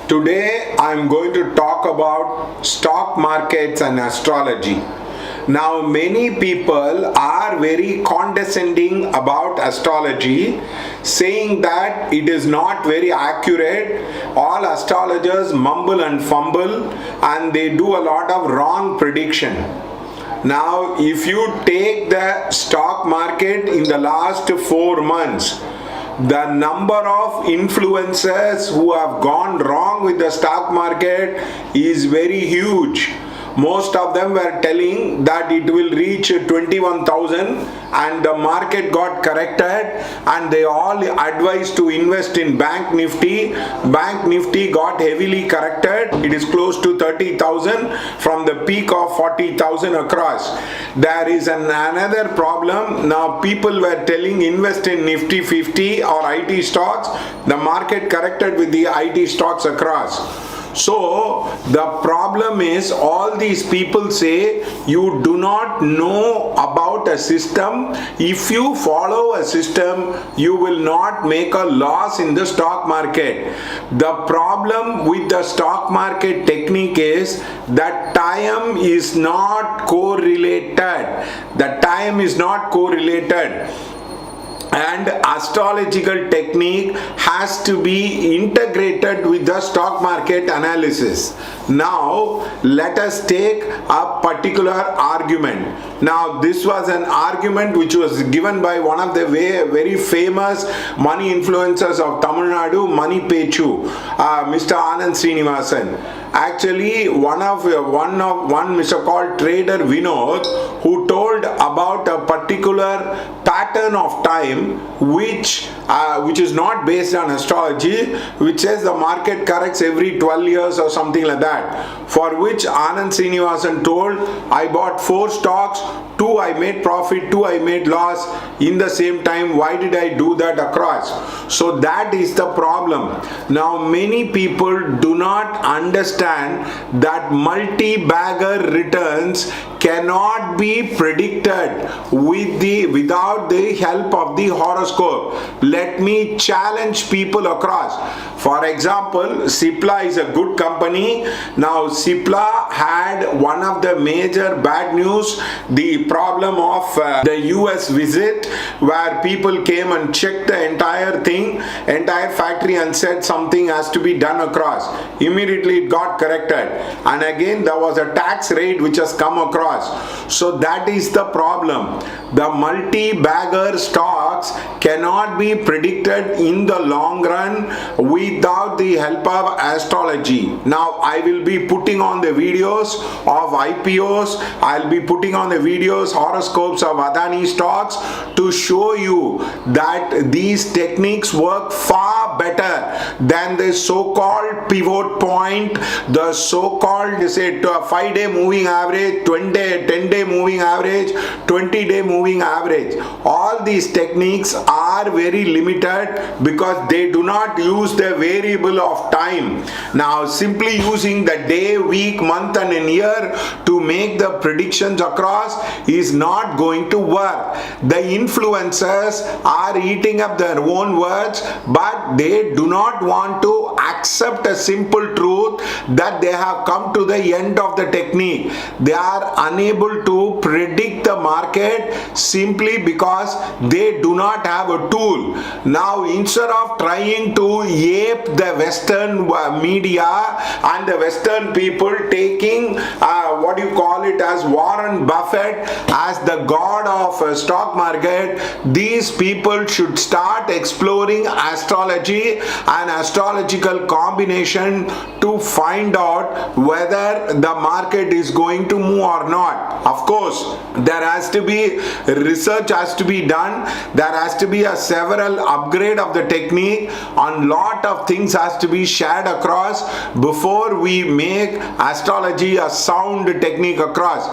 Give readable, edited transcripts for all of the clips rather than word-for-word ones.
Today I am going to talk about stock markets and astrology. Now, many people are very condescending about astrology, saying that it is not very accurate. All astrologers mumble and fumble, and they do a lot of wrong prediction. Now, if you take the stock market in the last 4 months, the number of influencers who have gone wrong with the stock market is very huge. Most of them were telling that it will reach 21,000 and the market got corrected, and they all advised to invest in Bank Nifty. Bank Nifty got heavily corrected. It is close to 30,000 from the peak of 40,000 across. There is another problem. Now people were telling invest in Nifty 50 or IT stocks. The market corrected with the IT stocks across. So the problem is, all these people say you do not know about a system. If you follow a system, you will not make a loss in the stock market. The problem with the stock market technique is that time is not correlated. The time is not correlated. And astrological technique has to be integrated with the stock market analysis. Now let us take a particular argument. Now this was an argument which was given by one of the very famous money influencers of Tamil Nadu, Money Pechu, Mr. Anand Srinivasan. Actually, one Mr. called Trader Vinod, who told about a particular pattern of time which is not based on astrology, which says the market corrects every 12 years or something like that, for which Anand Srinivasan told, I bought 4 stocks, 2 I made profit, 2 I made loss in the same time. Why did I do that across? So that is the problem. Now many people do not understand that multi-bagger returns cannot be predicted without the help of the horoscope. Let me challenge people across. For example, Cipla is a good company. Now Cipla had one of the major bad news, the problem of the US visit, where people came and checked the entire factory, and said something has to be done across. Immediately it got corrected, and again there was a tax rate which has come across. So that is the problem. The multi-bagger stocks cannot be predicted in the long run without the help of astrology. Now I will be putting on the videos of IPOs, I'll be putting on the videos, horoscopes of Adani stocks, to show you that these techniques work far better than the so-called pivot point, the so-called, say, 5-day moving average, 10-day moving average, 20-day moving average. All these techniques are very limited because they do not use the variable of time. Now simply using the day, week, month and a year to make the predictions across is not going to work. The influencers are eating up their own words, but they do not want to accept a simple truth that they have come to the end of the technique. They are unable to predict the market simply because they do not have a tool. Now instead of trying to ape the Western media and the Western people, taking as Warren Buffett as the god of stock market, these people should start exploring astrology and astrological combination to find out whether the market is going to move or not. Of course, there has to be research has to be done. There has to be a several upgrade of the technique, and lot of things has to be shared across before we make astrology a sound technique across.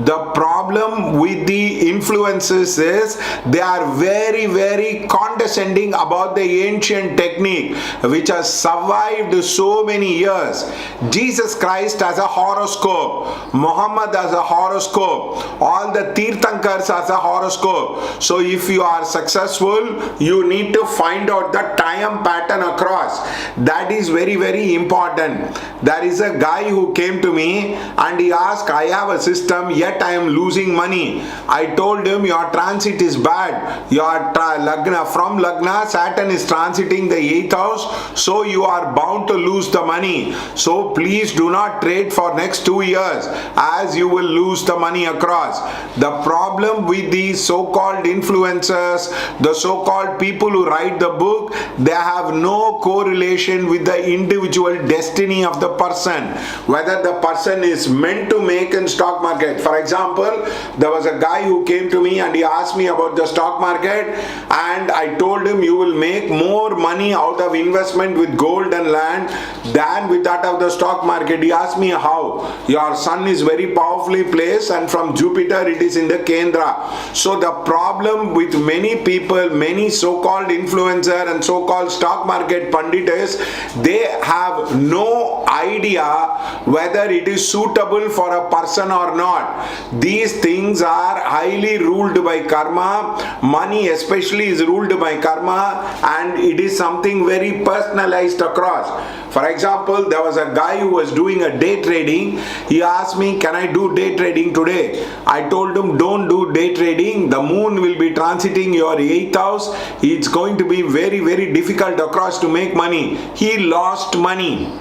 The problem with the influences is they are very condescending about the ancient technique technique which has survived so many years. Jesus Christ has a horoscope, Muhammad has a horoscope, all the Tirthankars has a horoscope. So if you are successful, you need to find out the time pattern across. That is very, very important. There is a guy who came to me and he asked, I have a system yet I am losing money. I told him, your transit is bad. Your from Lagna, Saturn is transiting the 8th house, so you are bound to lose the money. So please do not trade for next 2 years, as you will lose the money across. The problem with these so-called influencers, the so-called people who write the book, they have no correlation with the individual destiny of the person, whether the person is meant to make in stock market. For example, there was a guy who came to me and he asked me about the stock market, and I told him, you will make more money out of investment with gold and land than with that of the stock market. He asked me how. Your sun is very powerfully placed and from Jupiter it is in the Kendra. So the problem with many people, many so-called influencer and so-called stock market pundit is they have no idea whether it is suitable for a person or not. These things are highly ruled by karma. Money especially is ruled by karma, and it is something very personalized across. For example, there was a guy who was doing a day trading. He asked me, can I do day trading today? I told him, don't do day trading. The moon will be transiting your 8th house. It's going to be very, very difficult across to make money. He lost money.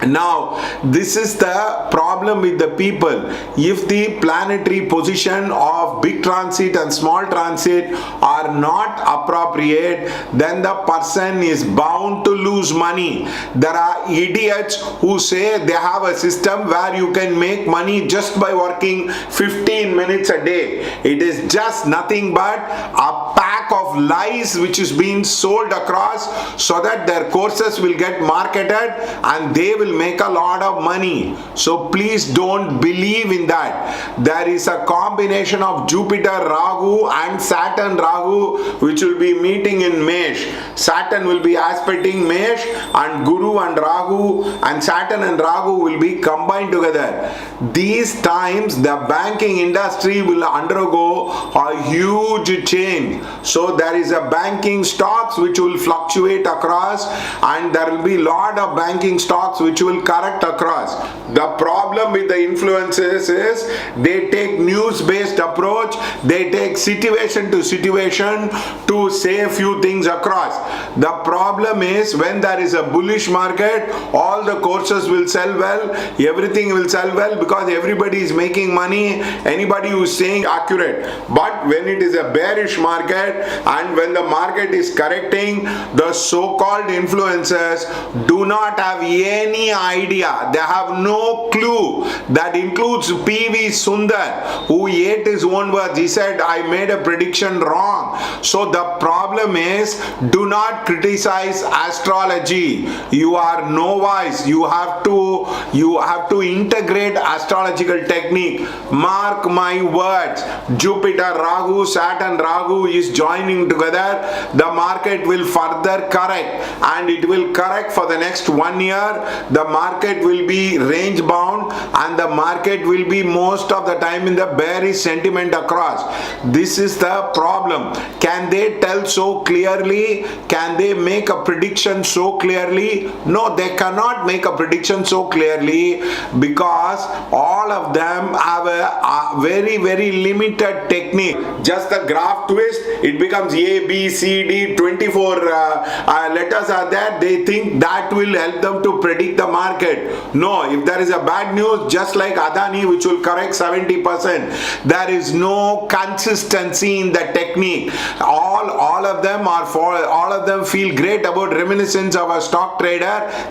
Now, this is the problem with the people. If the planetary position of big transit and small transit are not appropriate, then the person is bound to lose money. There are idiots who say they have a system where you can make money just by working 15 minutes a day. It is just nothing but a pack of lies which is being sold across so that their courses will get marketed and they will make a lot of money. So please don't believe in that. There is a combination of Jupiter Rahu and Saturn Rahu which will be meeting in Mesh. Saturn will be aspecting Mesh, and Guru and Rahu and Saturn and Rahu will be combined together. These times the banking industry will undergo a huge change. So there is a banking stocks which will fluctuate across, and there will be lot of banking stocks which will correct across. The problem with the influencers is they take news based approach, they take situation to situation to say a few things across. The problem is when there is a bullish market, all the courses will sell well, everything will sell well because everybody is making money, anybody who is saying accurate. But when it is a bearish market and when the market is correcting, the so-called influencers do not have any idea. They have no clue. That includes P.V. Sundar, who ate his own words. He said, I made a prediction wrong. So the problem is, do not criticize astrology. You are novice. You have to integrate astrological technique. Mark my words. Jupiter Rahu, Saturn Rahu is joining together. The market will further correct, and it will correct for the next 1 year. The market will be range bound, and the market will be most of the time in the bearish sentiment across. This is the problem. Can they tell so clearly? Can they make a prediction so clearly? No, they cannot make a prediction so clearly because all of them have a very, very limited technique. Just the graph twist, it becomes A, B, C, D, 24 letters are there. They think that will help them to predict the market. No, if there is a bad news, just like Adani, which will correct 70%, there is no consistency in the technique. All of them are all of them feel great about reminiscence of a stock trader.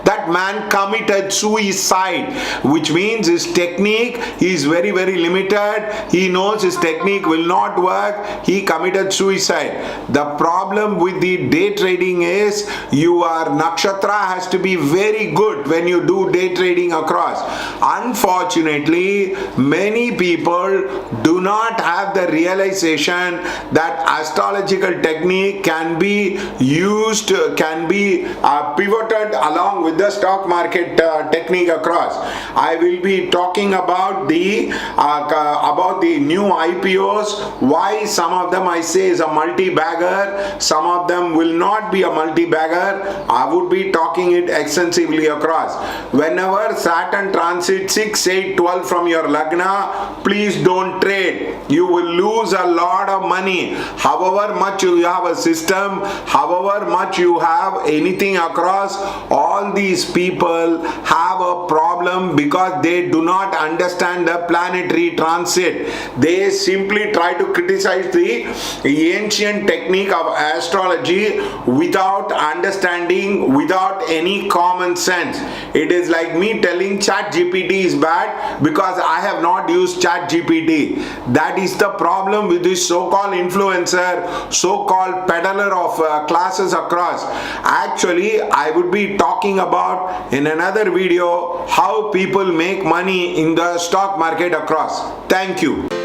That man committed suicide, which means his technique is very, very limited. He knows his technique will not work. He committed suicide. The problem with the day trading is your nakshatra has to be very good when you do day trading across. Unfortunately, many people do not have the realization that astrological technique can be used, can be pivoted along with the stock market technique across. I will be talking about the new IPOs, why some of them I say is a multi-bagger, some of them will not be a multi-bagger. I would be talking it extensively across. Whenever Saturn transit 6, 8, 12 from your Lagna, please don't trade. You will lose a lot of money. However much you have a system, however much you have anything across, all these people have a problem because they do not understand the planetary transit. They simply try to criticize the ancient technique of astrology without understanding, without any common sense. It is like me telling ChatGPT is bad because I have not used ChatGPT. That is the problem with this so-called influencer, so-called peddler of classes across. Actually, I would be talking about in another video how people make money in the stock market across. Thank you.